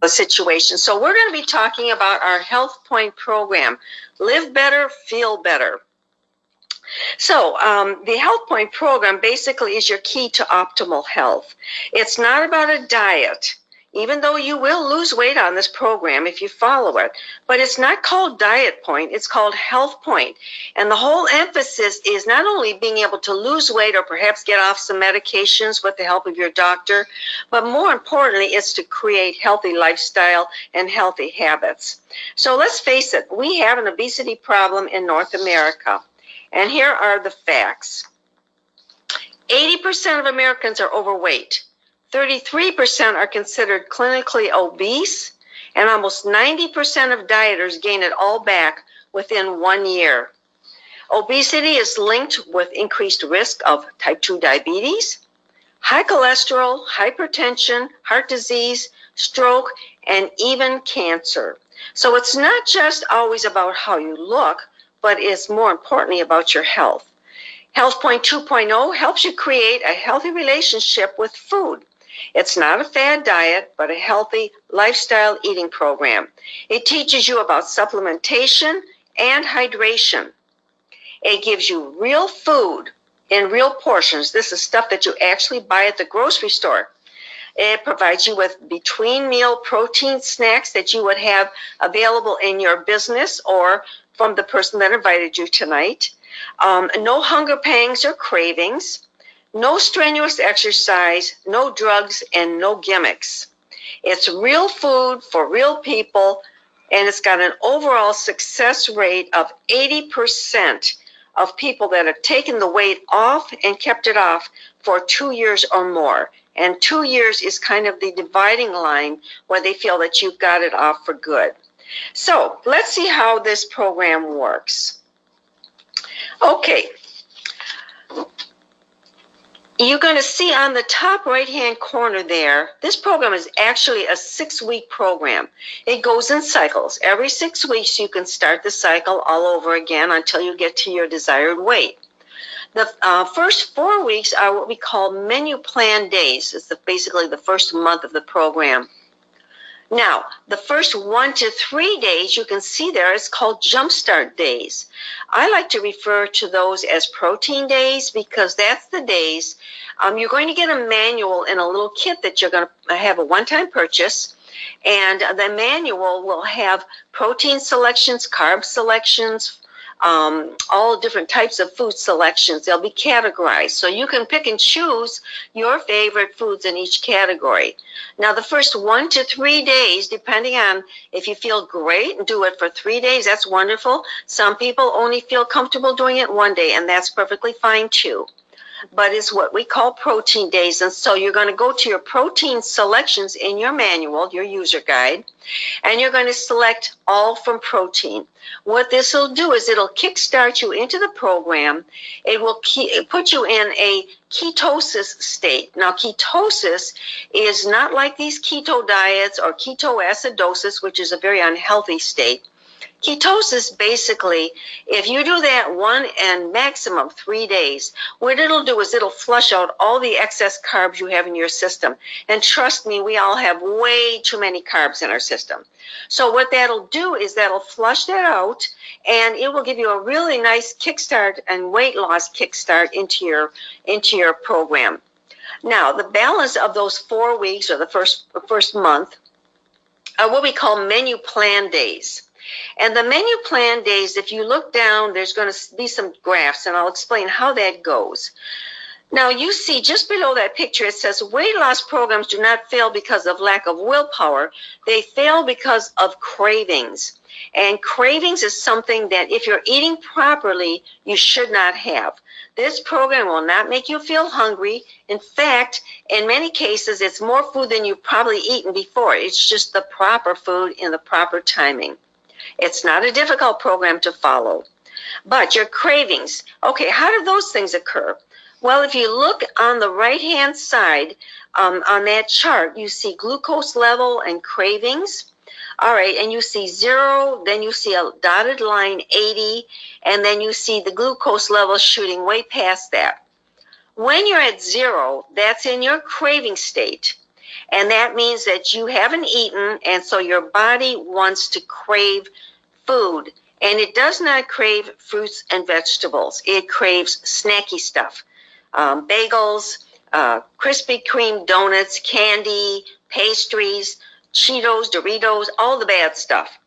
a situation. So we're going to be talking about our Healthpointe program, Live Better, Feel Better. So the Healthpointe program basically is your key to optimal health. It's not about a diet, even though you will lose weight on this program if you follow it. But it's not called Diet Point, it's called Healthpointe. And the whole emphasis is not only being able to lose weight or perhaps get off some medications with the help of your doctor, but more importantly, it's to create healthy lifestyle and healthy habits. So let's face it, we have an obesity problem in North America. And here are the facts. 80% of Americans are overweight. 33% are considered clinically obese, and almost 90% of dieters gain it all back within 1 year. Obesity is linked with increased risk of type 2 diabetes, high cholesterol, hypertension, heart disease, stroke, and even cancer. So it's not just always about how you look, but it's more importantly about your health. Healthpointe 2.0 helps you create a healthy relationship with food. It's not a fad diet, but a healthy lifestyle eating program. It teaches you about supplementation and hydration. It gives you real food in real portions. This is stuff that you actually buy at the grocery store. It provides you with between meal protein snacks that you would have available in your business or from the person that invited you tonight. No hunger pangs or cravings. No strenuous exercise, no drugs, and no gimmicks. It's real food for real people, and it's got an overall success rate of 80% of people that have taken the weight off and kept it off for 2 years or more. And 2 years is kind of the dividing line where they feel that you've got it off for good. So let's see how this program works. Okay. You're going to see on the top right-hand corner there, this program is actually a 6-week program. It goes in cycles. Every 6 weeks, you can start the cycle all over again until you get to your desired weight. The first 4 weeks are what we call menu plan days. It's basically the first month of the program. Now, the first 1 to 3 days you can see there is called Jumpstart Days. I like to refer to those as protein days because that's the days you're going to get a manual in a little kit that you're going to have a one-time purchase. And the manual will have protein selections, carb selections, all different types of food selections. They'll be categorized. So you can pick and choose your favorite foods in each category. Now, the first 1 to 3 days, depending on if you feel great and do it for 3 days, that's wonderful. Some people only feel comfortable doing it 1 day, and that's perfectly fine too. But it's what we call protein days. And so you're going to go to your protein selections in your manual, your user guide, and you're going to select all from protein. What this will do is it'll kickstart you into the program. It will put you in a ketosis state. Now, ketosis is not like these keto diets or ketoacidosis, which is a very unhealthy state. Ketosis, basically, if you do that 1 and maximum 3 days, what it'll do is it'll flush out all the excess carbs you have in your system. And trust me, we all have way too many carbs in our system. So what that'll do is that'll flush that out, and it will give you a really nice kickstart and weight loss kickstart into your program. Now, the balance of those 4 weeks or the first month are what we call menu plan days. And the menu plan days, if you look down, there's going to be some graphs, and I'll explain how that goes. Now, you see just below that picture, it says weight loss programs do not fail because of lack of willpower. They fail because of cravings. And cravings is something that if you're eating properly, you should not have. This program will not make you feel hungry. In fact, in many cases, it's more food than you've probably eaten before. It's just the proper food in the proper timing. It's not a difficult program to follow. But your cravings, okay, how do those things occur? Well, if you look on the right-hand side on that chart, you see glucose level and cravings. All right, and you see 0, then you see a dotted line 80, and then you see the glucose level shooting way past that. When you're at 0, that's in your craving state. And that means that you haven't eaten, and so your body wants to crave food. And it does not crave fruits and vegetables. It craves snacky stuff, bagels, Krispy Kreme donuts, candy, pastries, Cheetos, Doritos, all the bad stuff.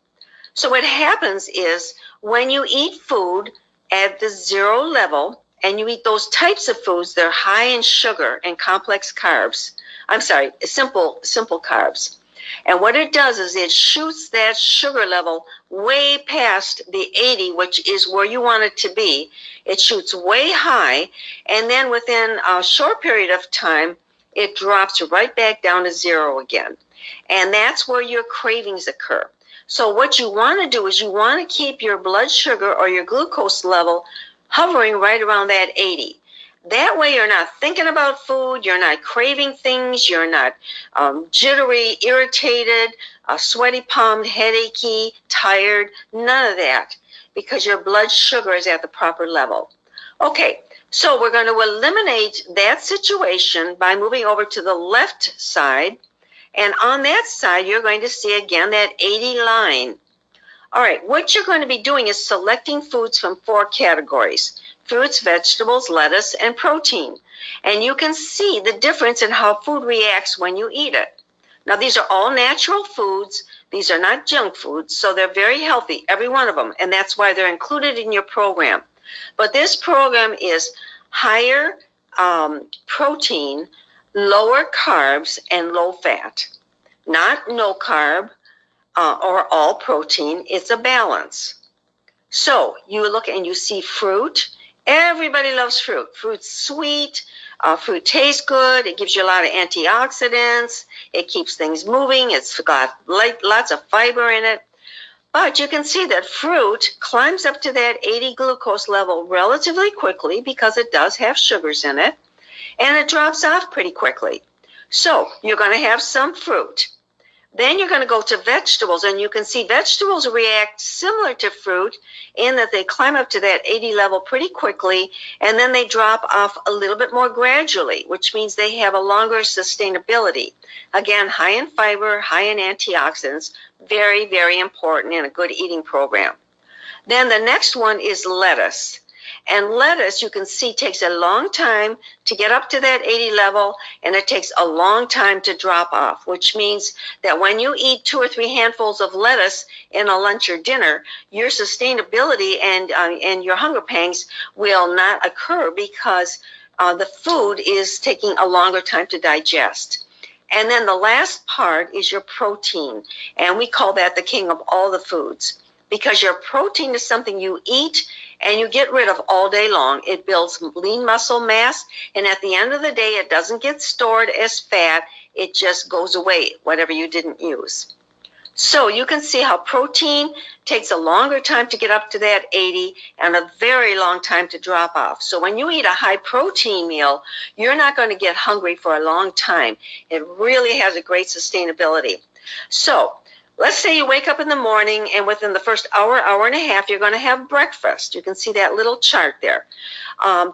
So what happens is when you eat food at the zero level and you eat those types of foods that are high in sugar and complex carbs, simple carbs. And what it does is it shoots that sugar level way past the 80, which is where you want it to be. It shoots way high, and then within a short period of time, it drops right back down to zero again. And that's where your cravings occur. So what you want to do is you want to keep your blood sugar or your glucose level hovering right around that 80. That way you're not thinking about food, you're not craving things, you're not jittery, irritated, sweaty palmed, headachy, tired, none of that, because your blood sugar is at the proper level. Okay, so we're going to eliminate that situation by moving over to the left side. And on that side, you're going to see again that 80 line. All right, what you're going to be doing is selecting foods from 4 categories: fruits, vegetables, lettuce, and protein. And you can see the difference in how food reacts when you eat it. Now, these are all natural foods. These are not junk foods, so they're very healthy, every one of them, and that's why they're included in your program. But this program is higher protein, lower carbs, and low fat. Not no carb or all protein. It's a balance. So you look and you see fruit. Everybody loves fruit. Fruit's sweet. Fruit tastes good. It gives you a lot of antioxidants. It keeps things moving. It's got lots of fiber in it. But you can see that fruit climbs up to that 80 glucose level relatively quickly because it does have sugars in it. And it drops off pretty quickly. So you're going to have some fruit. Then you're going to go to vegetables, and you can see vegetables react similar to fruit in that they climb up to that 80 level pretty quickly, and then they drop off a little bit more gradually, which means they have a longer sustainability. Again, high in fiber, high in antioxidants, very, very important in a good eating program. Then the next one is lettuce. And lettuce, you can see, takes a long time to get up to that 80 level, and it takes a long time to drop off, which means that when you eat 2 or 3 handfuls of lettuce in a lunch or dinner, your sustainability and your hunger pangs will not occur because the food is taking a longer time to digest. And then the last part is your protein, and we call that the king of all the foods, because your protein is something you eat and you get rid of all day long. It builds lean muscle mass, and at the end of the day, it doesn't get stored as fat. It just goes away, whatever you didn't use. So you can see how protein takes a longer time to get up to that 80 and a very long time to drop off. So when you eat a high protein meal, you're not going to get hungry for a long time. It really has a great sustainability. So let's say you wake up in the morning, and within the first hour, hour and a half, you're going to have breakfast. You can see that little chart there.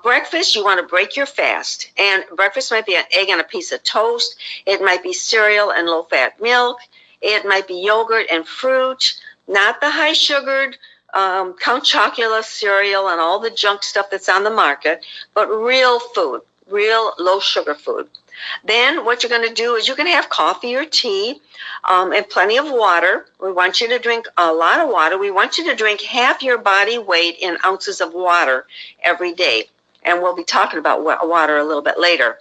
Breakfast, you want to break your fast. And breakfast might be an egg and a piece of toast. It might be cereal and low-fat milk. It might be yogurt and fruit, not the high-sugared Count Chocula cereal and all the junk stuff that's on the market, but real food, real low-sugar food. Then what you're going to do is you can have coffee or tea and plenty of water. We want you to drink a lot of water. We want you to drink half your body weight in ounces of water every day. And we'll be talking about water a little bit later.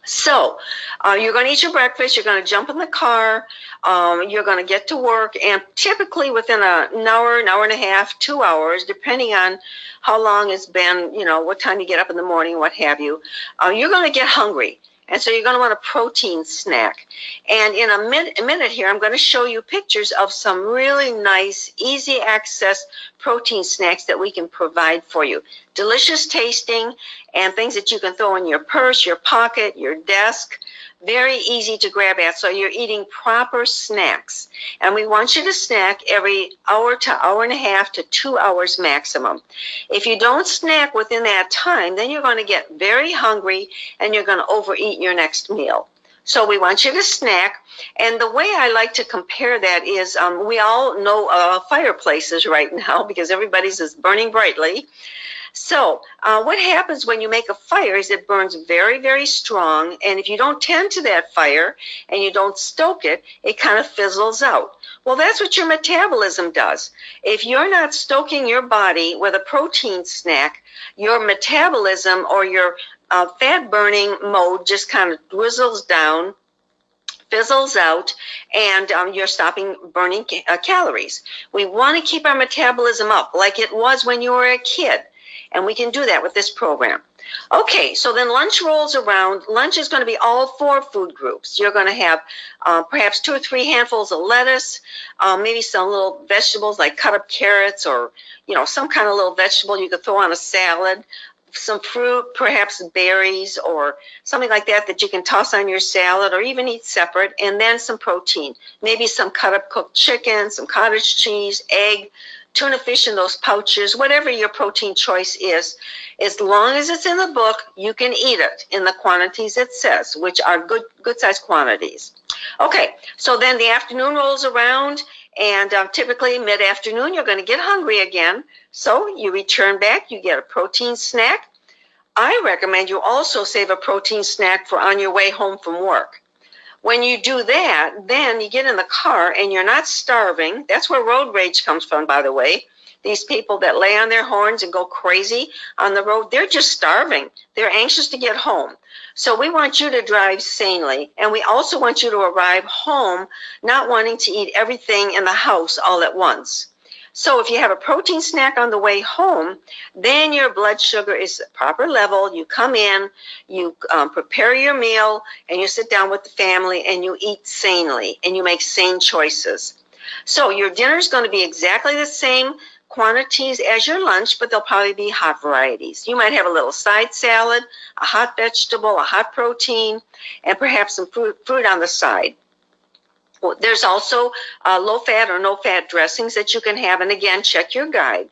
So you're going to eat your breakfast. You're going to jump in the car. You're going to get to work. And typically within an hour and a half, 2 hours, depending on how long it's been, what time you get up in the morning, what have you, you're going to get hungry. And so you're going to want a protein snack. And in a minute here, I'm going to show you pictures of some really nice, easy access protein snacks that we can provide for you. Delicious tasting and things that you can throw in your purse, your pocket, your desk. Very easy to grab at. So you're eating proper snacks. And we want you to snack every hour to hour and a half to 2 hours maximum. If you don't snack within that time, then you're going to get very hungry and you're going to overeat your next meal. So we want you to snack. And the way I like to compare that is we all know fireplaces right now because everybody's is burning brightly. So what happens when you make a fire is it burns very, very strong. And if you don't tend to that fire and you don't stoke it, it kind of fizzles out. Well, that's what your metabolism does. If you're not stoking your body with a protein snack, your metabolism or your fat burning mode just kind of dwizzles down, fizzles out, and you're stopping burning calories. We want to keep our metabolism up like it was when you were a kid. And we can do that with this program. Okay, so then lunch rolls around. Lunch is going to be all 4 food groups. You're going to have perhaps 2 or 3 handfuls of lettuce, maybe some little vegetables like cut up carrots or, some kind of little vegetable you could throw on a salad, some fruit, perhaps berries or something like that you can toss on your salad or even eat separate, and then some protein, maybe some cut up cooked chicken, some cottage cheese, egg, tuna fish in those pouches, whatever your protein choice is. As long as it's in the book, you can eat it in the quantities it says, which are good size quantities. Okay, so then the afternoon rolls around, and typically mid-afternoon you're going to get hungry again. So you return back, you get a protein snack. I recommend you also save a protein snack for on your way home from work. When you do that, then you get in the car and you're not starving. That's where road rage comes from, by the way. These people that lay on their horns and go crazy on the road, they're just starving. They're anxious to get home. So we want you to drive sanely, and we also want you to arrive home not wanting to eat everything in the house all at once. So if you have a protein snack on the way home, then your blood sugar is at proper level. You come in, you prepare your meal, and you sit down with the family, and you eat sanely, and you make sane choices. So your dinner is going to be exactly the same quantities as your lunch, but they'll probably be hot varieties. You might have a little side salad, a hot vegetable, a hot protein, and perhaps some fruit on the side. There's also low-fat or no-fat dressings that you can have, and again, check your guide.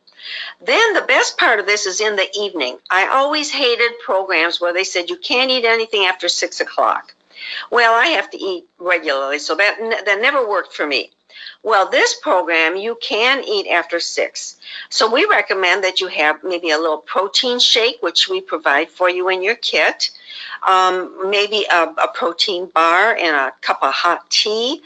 Then the best part of this is in the evening. I always hated programs where they said you can't eat anything after 6 o'clock. Well, I have to eat regularly, so that never worked for me. Well, this program, you can eat after 6. So we recommend that you have maybe a little protein shake, which we provide for you in your kit, maybe a protein bar and a cup of hot tea.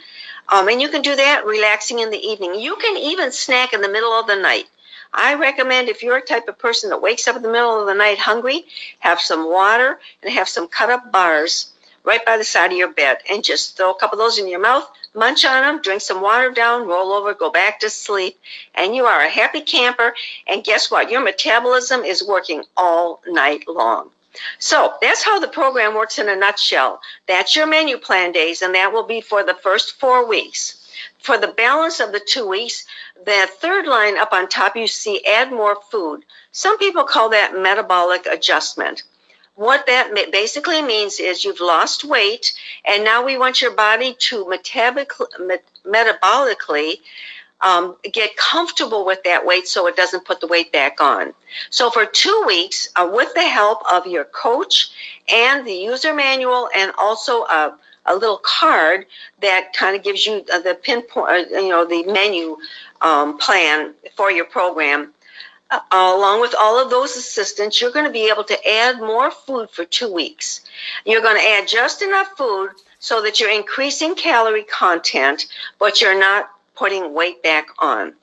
And you can do that relaxing in the evening. You can even snack in the middle of the night. I recommend if you're a type of person that wakes up in the middle of the night hungry, have some water and have some cut up bars right by the side of your bed and just throw a couple of those in your mouth, munch on them, drink some water down, roll over, go back to sleep, and you are a happy camper. And guess what? Your metabolism is working all night long. So that's how the program works in a nutshell. That's your menu plan days, and that will be for the first 4 weeks. For the balance of the 2 weeks, the third line up on top, you see add more food. Some people call that metabolic adjustment. What that basically means is you've lost weight, and now we want your body to metabolically get comfortable with that weight so it doesn't put the weight back on. So for 2 weeks, with the help of your coach and the user manual and also a little card that kind of gives you the pinpoint, the menu plan for your program, along with all of those assistants, you're going to be able to add more food for 2 weeks. You're going to add just enough food so that you're increasing calorie content, but you're not putting weight back on.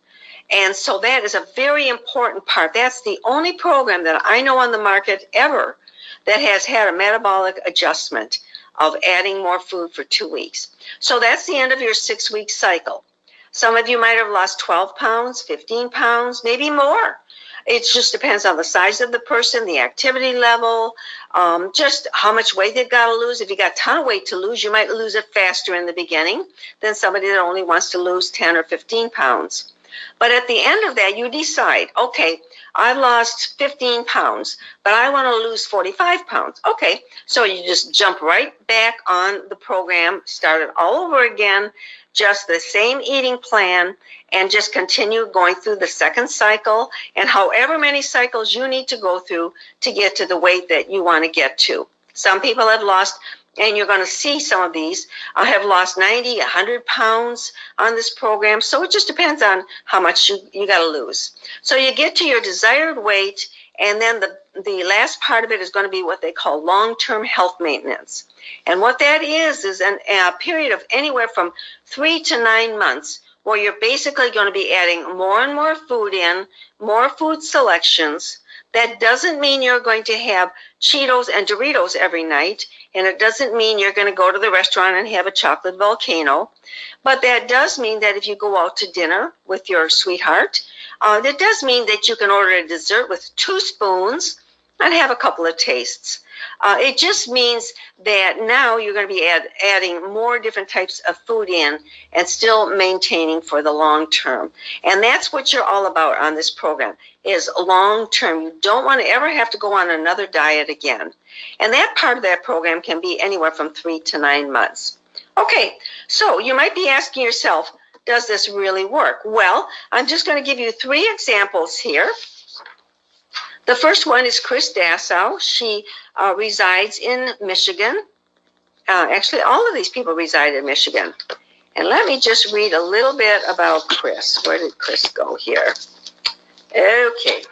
And so that is a very important part. That's the only program that I know on the market ever that has had a metabolic adjustment of adding more food for 2 weeks. So that's the end of your 6-week cycle. Some of you might have lost 12 pounds, 15 pounds, maybe more. It just depends on the size of the person, the activity level, just how much weight they've got to lose. If you got a ton of weight to lose, you might lose it faster in the beginning than somebody that only wants to lose 10 or 15 pounds. But at the end of that, you decide, okay, I lost 15 pounds, but I want to lose 45 pounds. Okay, so you just jump right back on the program, start it all over again, just the same eating plan, and just continue going through the second cycle and however many cycles you need to go through to get to the weight that you want to get to. Some people have lost and you're going to see some of these, have lost 90, 100 pounds on this program. So it just depends on how much you got to lose. So you get to your desired weight, and then the last part of it is going to be what they call long-term health maintenance. And what that is a period of anywhere from 3 to 9 months where you're basically going to be adding more and more food in, more food selections. That doesn't mean you're going to have Cheetos and Doritos every night, and it doesn't mean you're going to go to the restaurant and have a chocolate volcano. But that does mean that if you go out to dinner with your sweetheart, that does mean that you can order a dessert with 2 spoons and have a couple of tastes. It just means that now you're going to be adding more different types of food in and still maintaining for the long term. And that's what you're all about on this program, is long term. You don't want to ever have to go on another diet again. And that part of that program can be anywhere from 3 to 9 months. Okay, so you might be asking yourself, does this really work? Well, I'm just going to give you 3 examples here. The first one is Chris Dassow. She resides in Michigan. Actually, all of these people reside in Michigan. And let me just read a little bit about Chris. Where did Chris go here? Okay.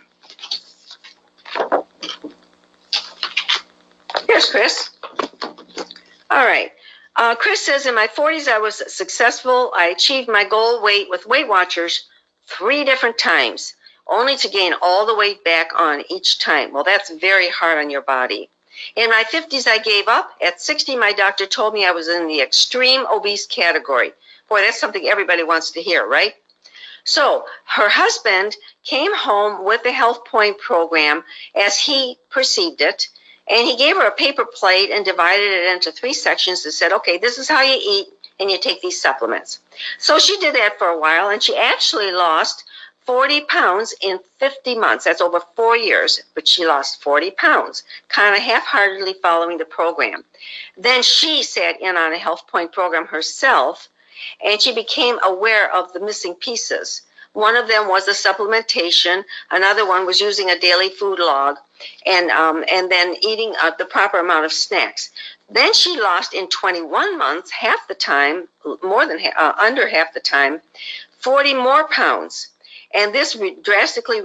Here's Chris. All right. Chris says, in my 40s, I was successful. I achieved my goal weight with Weight Watchers 3 different times, only to gain all the weight back on each time. Well, that's very hard on your body. In my 50s, I gave up. At 60, my doctor told me I was in the extreme obese category. Boy, that's something everybody wants to hear, right? So her husband came home with the Healthpointe program as he perceived it, and he gave her a paper plate and divided it into 3 sections and said, okay, this is how you eat, and you take these supplements. So she did that for a while, and she actually lost 40 pounds in 50 months. That's over 4 years, but she lost 40 pounds, kind of half-heartedly following the program. Then she sat in on a Healthpointe program herself, and she became aware of the missing pieces. One of them was the supplementation. Another one was using a daily food log, and then eating the proper amount of snacks. Then she lost in 21 months, half the time, under half the time, 40 more pounds. And this drastically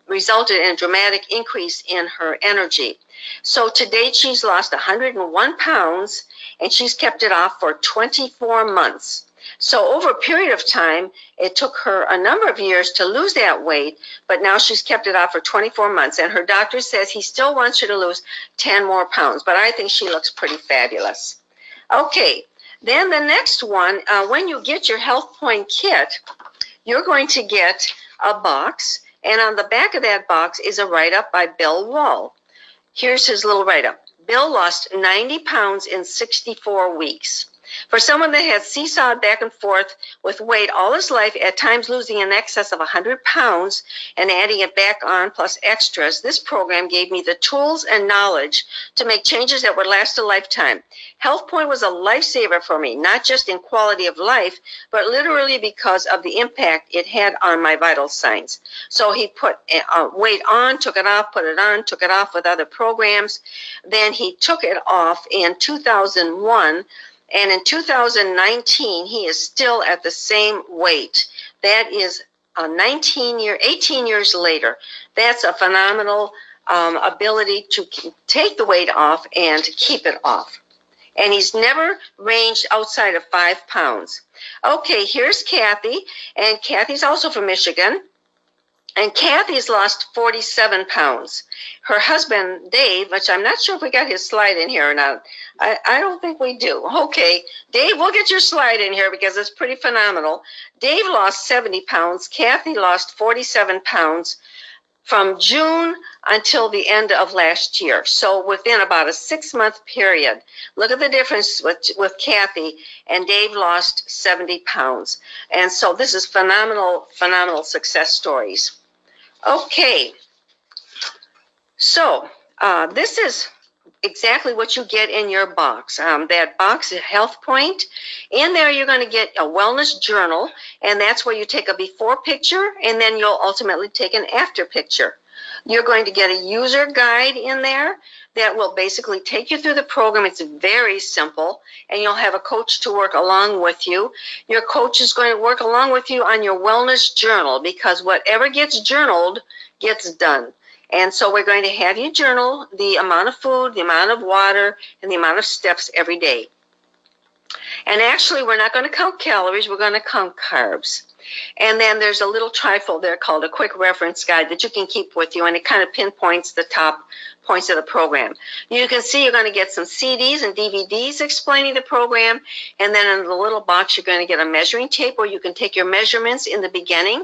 resulted in a dramatic increase in her energy. So to date, she's lost 101 pounds, and she's kept it off for 24 months. So over a period of time, it took her a number of years to lose that weight, but now she's kept it off for 24 months. And her doctor says he still wants her to lose 10 more pounds, but I think she looks pretty fabulous. Okay, then the next one, when you get your Healthpointe kit, you're going to get a box, and on the back of that box is a write-up by Bill Wall. Here's his little write-up. Bill lost 90 pounds in 64 weeks. For someone that has seesawed back and forth with weight all his life, at times losing in excess of 100 pounds and adding it back on plus extras, this program gave me the tools and knowledge to make changes that would last a lifetime. Healthpointe was a lifesaver for me, not just in quality of life, but literally because of the impact it had on my vital signs. So he put weight on, took it off, put it on, took it off with other programs. Then he took it off in 2001. And in 2019, he is still at the same weight. That is 18 years later. That's a phenomenal ability to take the weight off and keep it off. And he's never ranged outside of 5 pounds. Okay, here's Kathy. And Kathy's also from Michigan. And Kathy's lost 47 pounds. Her husband, Dave, which I'm not sure if we got his slide in here or not. I don't think we do. Okay, Dave, we'll get your slide in here because it's pretty phenomenal. Dave lost 70 pounds. Kathy lost 47 pounds from June until the end of last year. So within about a 6-month period. Look at the difference with Kathy, and Dave lost 70 pounds. And so this is phenomenal success stories. Okay, so this is exactly what you get in your box. That box is Healthpointe. In there, you're going to get a wellness journal, and that's where you take a before picture, and then you'll ultimately take an after picture. You're going to get a user guide in there that will basically take you through the program. It's very simple, and you'll have a coach to work along with you. Your coach is going to work along with you on your wellness journal, because whatever gets journaled gets done. And so we're going to have you journal the amount of food, the amount of water, and the amount of steps every day. And actually, we're not going to count calories, we're going to count carbs. And then there's a little trifold there called a quick reference guide that you can keep with you, and it kind of pinpoints the top points of the program. You can see you're going to get some CDs and DVDs explaining the program, and then in the little box you're going to get a measuring tape where you can take your measurements in the beginning.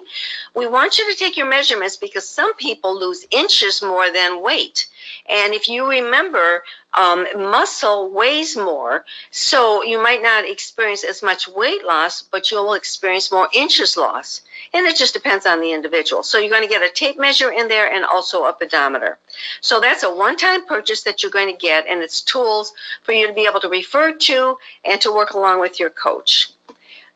We want you to take your measurements because some people lose inches more than weight. And if you remember, muscle weighs more, so you might not experience as much weight loss, but you'll experience more inches loss. And it just depends on the individual. So you're going to get a tape measure in there and also a pedometer. So that's a one-time purchase that you're going to get, and it's tools for you to be able to refer to and to work along with your coach.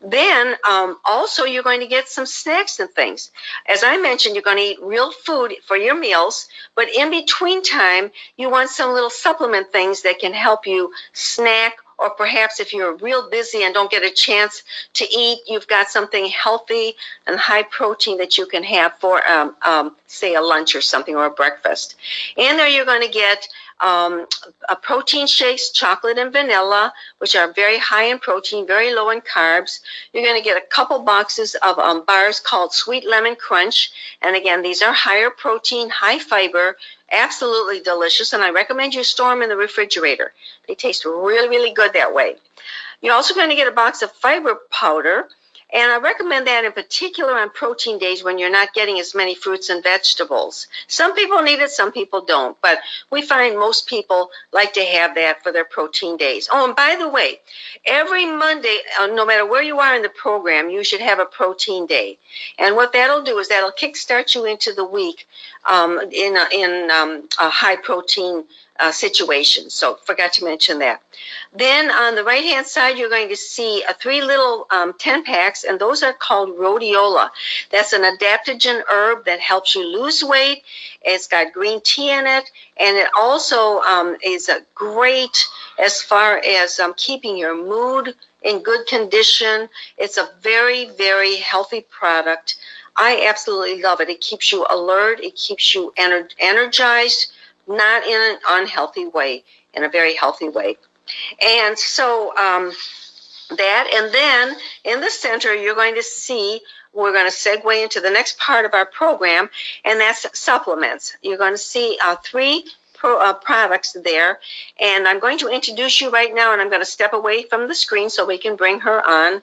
Then also you're going to get some snacks and things. As I mentioned, you're going to eat real food for your meals, but in between time, you want some little supplement things that can help you snack, or perhaps if you're real busy and don't get a chance to eat, you've got something healthy and high protein that you can have for, say, a lunch or something, or a breakfast. In there, you're going to get a protein shakes, chocolate and vanilla, which are very high in protein, very low in carbs. You're going to get a couple boxes of bars called Sweet Lemon Crunch. And again, these are higher protein, high fiber, absolutely delicious. And I recommend you store them in the refrigerator. They taste really, really good that way. You're also going to get a box of fiber powder. And I recommend that in particular on protein days when you're not getting as many fruits and vegetables. Some people need it, some people don't. But we find most people like to have that for their protein days. Oh, and by the way, every Monday, no matter where you are in the program, you should have a protein day. And what that'll do is that'll kickstart you into the week in a high protein situation. So forgot to mention that. Then on the right-hand side, you're going to see 3 little 10-packs, and those are called rhodiola. That's an adaptogen herb that helps you lose weight. It's got green tea in it, and it also is a great as far as keeping your mood in good condition. It's a very, very healthy product. I absolutely love it. It keeps you alert. It keeps you energized, not in an unhealthy way, in a very healthy way. And so that, and then in the center, you're going to see, we're going to segue into the next part of our program, and that's supplements. You're going to see 3 products there, and I'm going to introduce you right now, and I'm going to step away from the screen so we can bring her on.